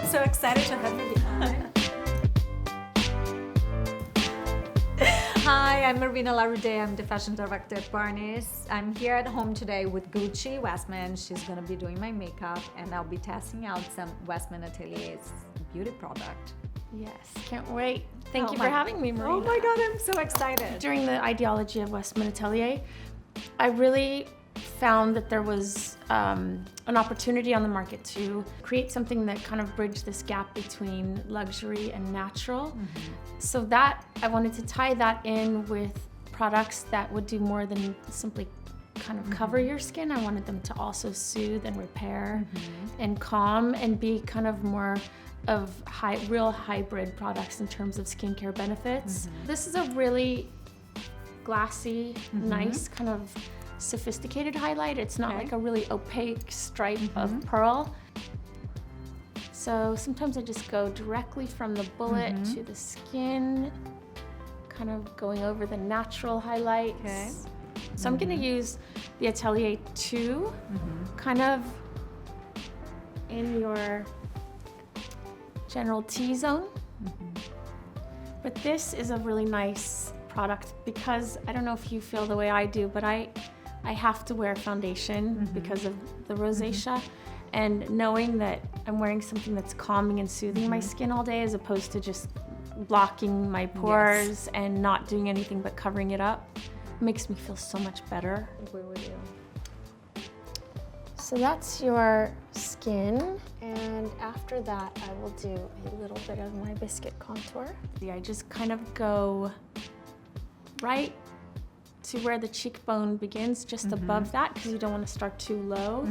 so excited to have you here. Hi, I'm Marina Larroudé. I'm the fashion director at Barneys. I'm here at home today with Gucci Westman. She's gonna be doing my makeup, and I'll be testing out some Westman Atelier's beauty product. Yes, can't wait. Thank you for having me, Marina. Oh my God, I'm so excited. During the ideology of Westman Atelier, I really found that there was an opportunity on the market to create something that kind of bridged this gap between luxury and natural. So that I wanted to tie that in with products that would do more than simply kind of cover your skin. I wanted them to also soothe and repair and calm and be kind of more of real hybrid products in terms of skincare benefits. This is a really glassy, nice kind of sophisticated highlight. It's not like a really opaque stripe of pearl. So sometimes I just go directly from the bullet to the skin, kind of going over the natural highlights. So I'm gonna use the Atelier 2, kind of in your general T-zone. But this is a really nice product because I don't know if you feel the way I do, but I have to wear foundation because of the rosacea, and knowing that I'm wearing something that's calming and soothing my skin all day as opposed to just blocking my pores and not doing anything but covering it up makes me feel so much better. I agree with you. So that's your skin, and after that I will do a little bit of my biscuit contour. I just kind of go right to where the cheekbone begins, just above that, because you don't want to start too low.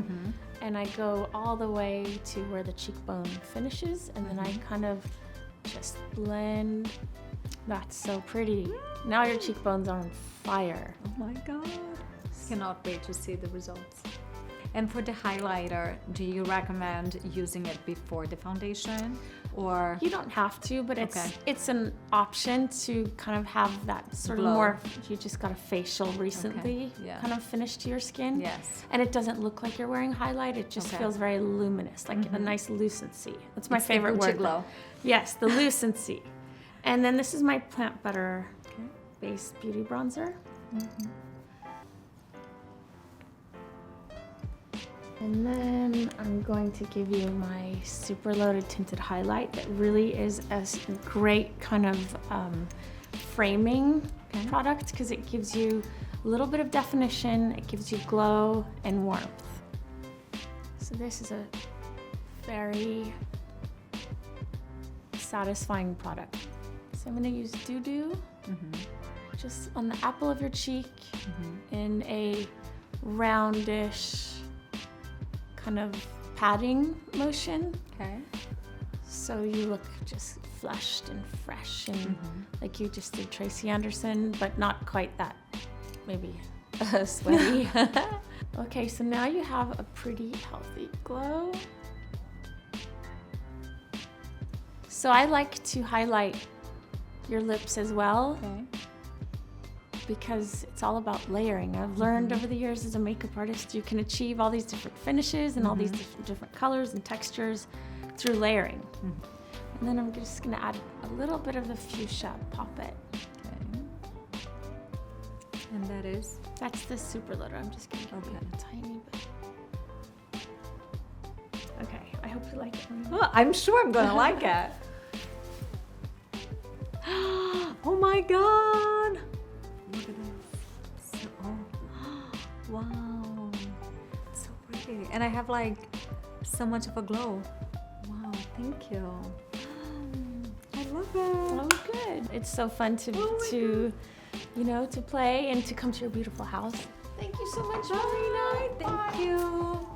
And I go all the way to where the cheekbone finishes, and then I kind of just blend. That's so pretty. Now your cheekbones are on fire. Oh my God. Cannot wait to see the results. And for the highlighter, do you recommend using it before the foundation, or? You don't have to, but it's an option to kind of have that sort of more, you just got a facial recently kind of finish to your skin. Yes. And it doesn't look like you're wearing highlight, it just feels very luminous, like a nice lucency. That's my favorite word. Glow. Yes, the lucency. And then this is my Plant Butter Base Beauty Bronzer. And then I'm going to give you my Super Loaded Tinted Highlight that really is a great kind of framing product because it gives you a little bit of definition, it gives you glow and warmth. So this is a very satisfying product. So I'm going to use Doo Doo just on the apple of your cheek in a roundish kind of padding motion. So you look just flushed and fresh and like you just did Tracy Anderson, but not quite that, maybe sweaty. Okay, so now you have a pretty healthy glow. So I like to highlight your lips as well. Because it's all about layering. I've learned over the years as a makeup artist, you can achieve all these different finishes and all these different colors and textures through layering. And then I'm just gonna add a little bit of the fuchsia poppet. And that is? That's the Super Loader. I'm just gonna give it a tiny bit. Okay, I hope you like it. Oh, I'm sure I'm gonna like it. Oh my God. Look at this. Wow. It's so pretty. And I have like so much of a glow. Wow, thank you. I love it. Oh, good. It's so fun to you know, to play and to come to your beautiful house. Thank you so much, Marina. Thank you.